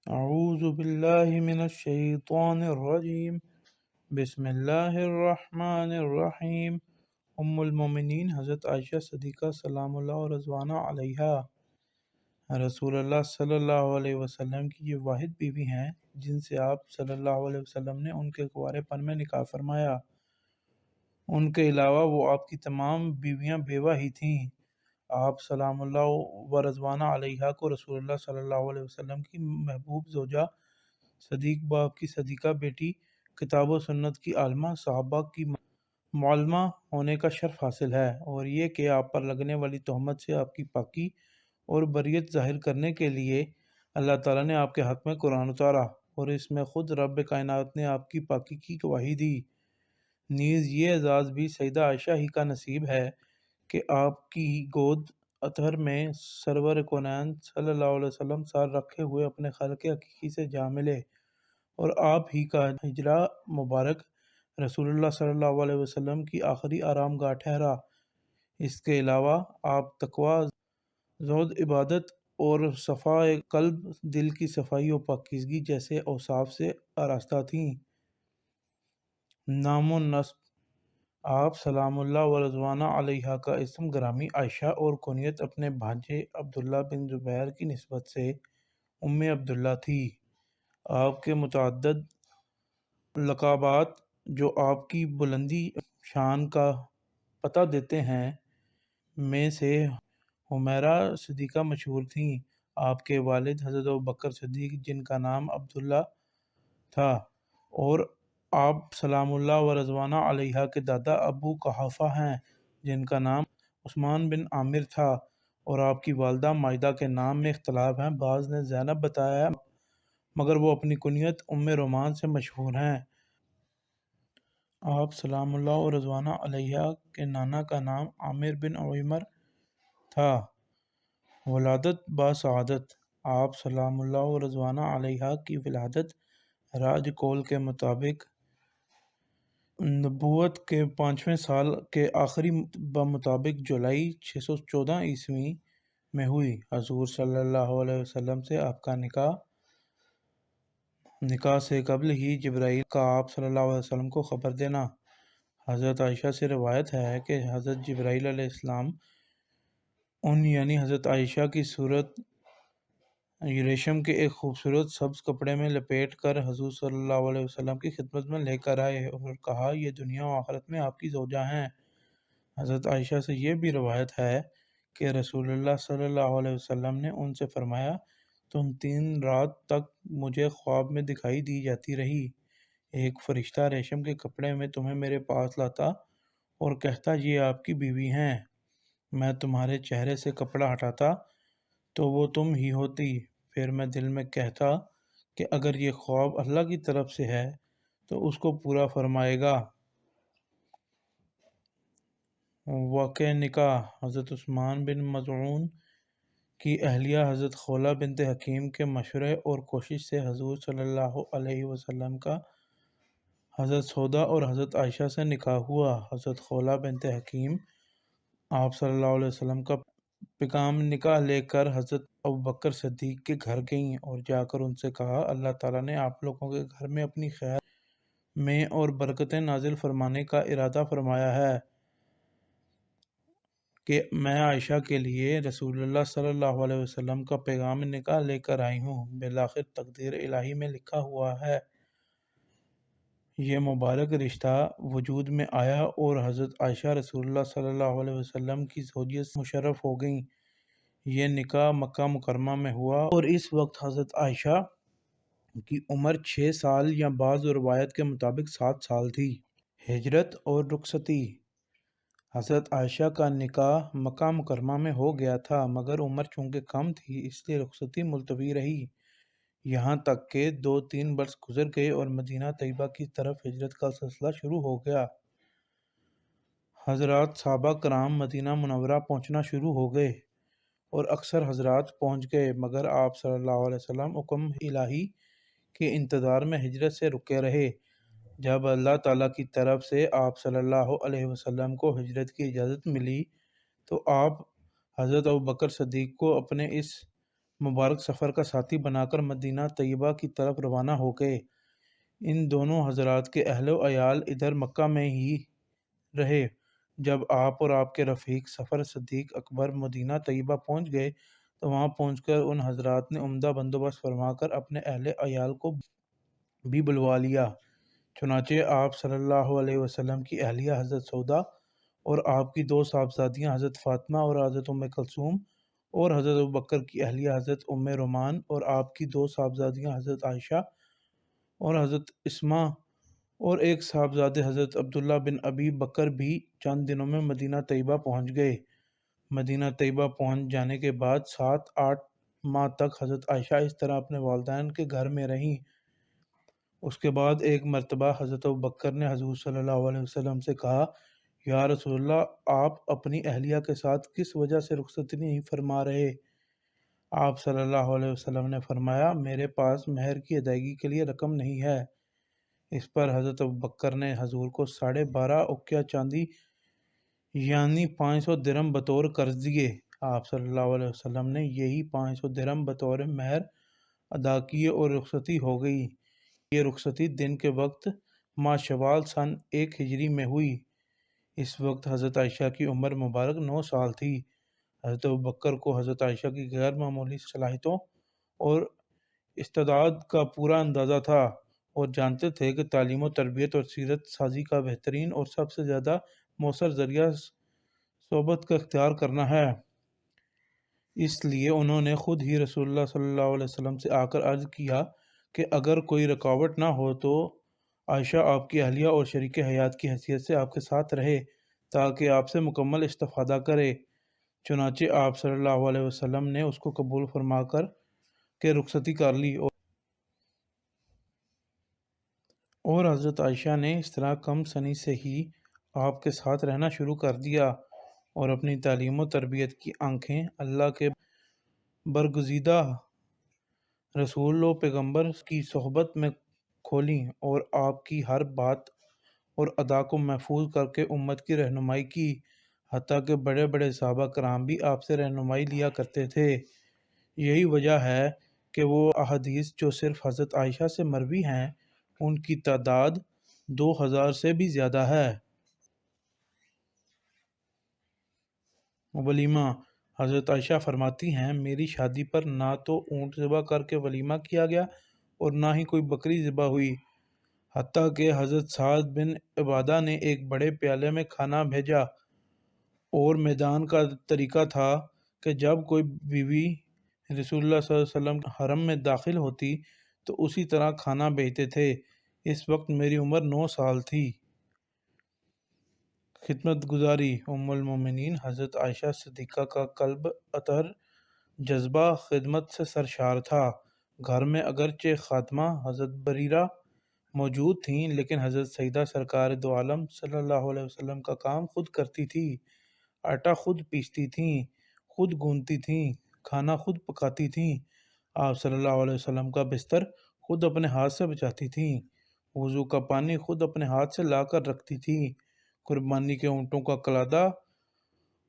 اعوذ باللہ من الشیطان الرجیم بسم اللہ الرحمن الرحیم۔ المومنین حضرت عائشہ صدیقہ سلام اللہ و رضوانہ علیہا رسول اللہ صلی اللہ علیہ وسلم کی یہ واحد بیوی ہیں جن سے آپ صلی اللہ علیہ وسلم نے ان کے کنوارے پن میں نکاح فرمایا۔ ان کے علاوہ وہ آپ کی تمام بیویاں بیوہ ہی تھیں۔ آپ سلام اللہ و رضوانہ علیہا کو رسول اللہ صلی اللہ علیہ وسلم کی محبوب زوجہ، صدیق باپ کی صدیقہ بیٹی، کتاب و سنت کی عالمہ، صحابہ کی معلمہ ہونے کا شرف حاصل ہے، اور یہ کہ آپ پر لگنے والی تہمت سے آپ کی پاکی اور بریت ظاہر کرنے کے لیے اللہ تعالیٰ نے آپ کے حق میں قرآن اتارا، اور اس میں خود رب کائنات نے آپ کی پاکی کی گواہی دی۔ نیز یہ اعزاز بھی سیدہ عائشہ ہی کا نصیب ہے کہ آپ کی گود اطہر میں سرور کونین صلی اللہ علیہ وسلم سار رکھے ہوئے اپنے خالق حقیقی سے جا ملے، اور آپ ہی کا ہجرہ مبارک رسول اللہ صلی اللہ علیہ وسلم کی آخری آرام گاہ ٹھہرا۔ اس کے علاوہ آپ تقوی، زہد، عبادت اور صفاء قلب، دل کی صفائی و پاکیزگی جیسے اوصاف سے آراستہ تھیں۔ نام و نسب: آپ سلام اللہ و رضوانہ علیہا کا اسم گرامی عائشہ اور کنیت اپنے بھانجے عبداللہ بن زبیر کی نسبت سے ام عبداللہ تھی۔ آپ کے متعدد لقبات جو آپ کی بلندی شان کا پتہ دیتے ہیں میں سے حمیرہ صدیقہ مشہور تھیں۔ آپ کے والد حضرت ابوبکر صدیق جن کا نام عبداللہ تھا، اور آپ سلام اللہ و رضوانہ علیہا کے دادا ابو قحافہ ہیں جن کا نام عثمان بن عامر تھا، اور آپ کی والدہ مائدہ کے نام میں اختلاف ہیں، بعض نے زینب بتایا مگر وہ اپنی کنیت ام رومان سے مشہور ہیں۔ آپ سلام اللہ و رضوانہ علیہا کے نانا کا نام عامر بن عمیر تھا۔ ولادت با سعادت: آپ سلام اللہ و رضوانہ علیہا کی ولادت راج قول کے مطابق نبوت کے 5ویں سال کے آخری بمطابق جولائی 614 عیسوی میں ہوئی۔ حضور صلی اللہ علیہ وسلم سے آپ کا نکاح سے قبل ہی جبرائیل کا آپ صلی اللہ علیہ وسلم کو خبر دینا۔ حضرت عائشہ سے روایت ہے کہ حضرت جبرائیل علیہ السلام یعنی حضرت عائشہ کی صورت ریشم کے ایک خوبصورت سبز کپڑے میں لپیٹ کر حضور صلی اللہ علیہ وسلم کی خدمت میں لے کر آئے اور کہا، یہ دنیا و آخرت میں آپ کی زوجہ ہیں۔ حضرت عائشہ سے یہ بھی روایت ہے کہ رسول اللہ صلی اللہ علیہ وسلم نے ان سے فرمایا، تم 3 رات تک مجھے خواب میں دکھائی دی جاتی رہی۔ ایک فرشتہ ریشم کے کپڑے میں تمہیں میرے پاس لاتا اور کہتا، یہ آپ کی بیوی ہیں۔ میں تمہارے چہرے سے کپڑا ہٹاتا تو وہ تم ہی ہوتی۔ پھر میں دل میں کہتا کہ اگر یہ خواب اللہ کی طرف سے ہے تو اس کو پورا فرمائے گا۔ واقع نکاح: حضرت عثمان بن مظعون کی اہلیہ حضرت خولہ بنت حکیم کے مشورے اور کوشش سے حضور صلی اللہ علیہ وسلم کا حضرت سودا اور حضرت عائشہ سے نکاح ہوا۔ حضرت خولہ بنت حکیم آپ صلی اللہ علیہ وسلم کا پیغام نکاح لے کر حضرت ابوبکر صدیق کے گھر گئیں اور جا کر ان سے کہا، اللہ تعالیٰ نے آپ لوگوں کے گھر میں اپنی خیر میں اور برکتیں نازل فرمانے کا ارادہ فرمایا ہے کہ میں عائشہ کے لیے رسول اللہ صلی اللہ علیہ وسلم کا پیغام نکاح لے کر آئی ہوں۔ بالآخر تقدیر الہی میں لکھا ہوا ہے یہ مبارک رشتہ وجود میں آیا اور حضرت عائشہ رسول اللہ صلی اللہ علیہ وسلم کی زوجیت سے مشرف ہو گئیں۔ یہ نکاح مکہ مکرمہ میں ہوا اور اس وقت حضرت عائشہ کی عمر 6 سال یا بعض روایت کے مطابق 7 سال تھی۔ ہجرت اور رخصتی: حضرت عائشہ کا نکاح مکہ مکرمہ میں ہو گیا تھا مگر عمر چونکہ کم تھی اس لیے رخصتی ملتوی رہی، یہاں تک کہ 2-3 برس گزر گئے اور مدینہ طیبہ کی طرف ہجرت کا سلسلہ شروع ہو گیا۔ حضرات صحابہ کرام مدینہ منورہ پہنچنا شروع ہو گئے اور اکثر حضرات پہنچ گئے مگر آپ صلی اللہ علیہ وسلم حکم الہی کے انتظار میں ہجرت سے رکے رہے۔ جب اللہ تعالیٰ کی طرف سے آپ صلی اللہ علیہ وسلم کو ہجرت کی اجازت ملی تو آپ حضرت ابوبکر صدیق کو اپنے اس مبارک سفر کا ساتھی بنا کر مدینہ طیبہ کی طرف روانہ ہو گئے۔ ان دونوں حضرات کے اہل و عیال ادھر مکہ میں ہی رہے۔ جب آپ اور آپ کے رفیق سفر صدیق اکبر مدینہ طیبہ پہنچ گئے تو وہاں پہنچ کر ان حضرات نے عمدہ بندوبست فرما کر اپنے اہل عیال کو بھی بلوا لیا۔ چنانچہ آپ صلی اللہ علیہ وسلم کی اہلیہ حضرت سودا اور آپ کی دو صاحبزادیاں حضرت فاطمہ اور حضرت ام کلثوم اور حضرت ابوبکر کی اہلیہ حضرت ام رومان اور آپ کی دو صاحبزادیاں حضرت عائشہ اور حضرت اسماء اور ایک صاحبزادے حضرت عبداللہ بن ابی بکر بھی چند دنوں میں مدینہ طیبہ پہنچ گئے۔ مدینہ طیبہ پہنچ جانے کے بعد 7-8 ماہ تک حضرت عائشہ اس طرح اپنے والدین کے گھر میں رہیں۔ اس کے بعد ایک مرتبہ حضرت ابوبکر نے حضور صلی اللہ علیہ وسلم سے کہا، یا رسول اللہ، آپ اپنی اہلیہ کے ساتھ کس وجہ سے رخصتی نہیں فرما رہے؟ آپ صلی اللہ علیہ وسلم نے فرمایا، میرے پاس مہر کی ادائیگی کے لیے رقم نہیں ہے۔ اس پر حضرت ابوبکر نے حضور کو 12.5 اوقیہ چاندی یعنی 500 درہم بطور قرض دیے۔ آپ صلی اللہ علیہ وسلم نے یہی 500 درہم بطور مہر ادا کیے اور رخصتی ہو گئی۔ یہ رخصتی دن کے وقت ماہ شوال سن 1 ہجری میں ہوئی۔ اس وقت حضرت عائشہ کی عمر مبارک 9 سال تھی۔ حضرت ابوبکر کو حضرت عائشہ کی غیر معمولی صلاحیتوں اور استعداد کا پورا اندازہ تھا اور جانتے تھے کہ تعلیم و تربیت اور سیرت سازی کا بہترین اور سب سے زیادہ مؤثر ذریعہ صحبت کا اختیار کرنا ہے۔ اس لیے انہوں نے خود ہی رسول اللہ صلی اللہ علیہ وسلم سے آ کر عرض کیا کہ اگر کوئی رکاوٹ نہ ہو تو عائشہ آپ کی اہلیہ اور شریک حیات کی حیثیت سے آپ کے ساتھ رہے تاکہ آپ سے مکمل استفادہ کرے۔ چنانچہ آپ صلی اللہ علیہ وسلم نے اس کو قبول فرما کر کے رخصتی کر لی اور حضرت عائشہ نے اس طرح کم سنی سے ہی آپ کے ساتھ رہنا شروع کر دیا اور اپنی تعلیم و تربیت کی آنکھیں اللہ کے برگزیدہ رسول و پیغمبر کی صحبت میں کھولیں اور آپ کی ہر بات اور ادا کو محفوظ کر کے امت کی رہنمائی کی، حتیٰ کہ بڑے بڑے صحابہ کرام بھی آپ سے رہنمائی لیا کرتے تھے۔ یہی وجہ ہے کہ وہ احادیث جو صرف حضرت عائشہ سے مروی ہیں ان کی تعداد 2000 سے بھی زیادہ ہے۔ ولیمہ۔ حضرت عائشہ فرماتی ہیں، میری شادی پر نہ تو اونٹ ذبح کر کے ولیمہ کیا گیا اور نہ ہی کوئی بکری ذبح ہوئی، حتیٰ کہ حضرت سعد بن عبادہ نے ایک بڑے پیالے میں کھانا بھیجا اور میدان کا طریقہ تھا کہ جب کوئی بیوی رسول اللہ صلی اللہ علیہ وسلم حرم میں داخل ہوتی تو اسی طرح کھانا بھیجتے تھے۔ اس وقت میری عمر 9 سال تھی۔ خدمت گزاری۔ ام المومنین حضرت عائشہ صدیقہ کا قلب اطہر جذبہ خدمت سے سرشار تھا۔ گھر میں اگرچہ خادمہ حضرت بریرہ موجود تھیں لیکن حضرت سیدہ سرکار دو عالم صلی اللہ علیہ وسلم کا کام خود کرتی تھیں، آٹا خود پیستی تھیں، خود گوندتی تھیں، کھانا خود پکاتی تھیں، آپ صلی اللہ علیہ وسلم کا بستر خود اپنے ہاتھ سے بچھاتی تھیں، وضو کا پانی خود اپنے ہاتھ سے لا کر رکھتی تھیں، قربانی کے اونٹوں کا کلادہ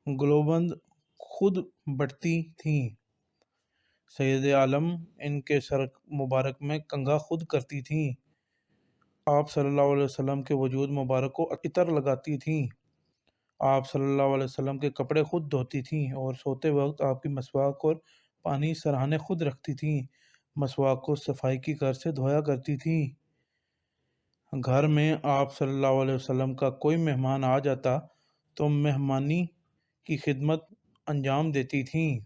گلوبند خود بٹتی تھیں، سید عالم ان کے سر مبارک میں کنگھا خود کرتی تھیں، آپ صلی اللہ علیہ وسلم کے وجود مبارک کو عطر لگاتی تھیں، آپ صلی اللہ علیہ وسلم کے کپڑے خود دھوتی تھیں اور سوتے وقت آپ کی مسواک اور پانی سرہانے خود رکھتی تھیں، مسواک کو صفائی کی کر سے دھویا کرتی تھیں۔ گھر میں آپ صلی اللہ علیہ وسلم کا کوئی مہمان آ جاتا تو مہمانی کی خدمت انجام دیتی تھیں۔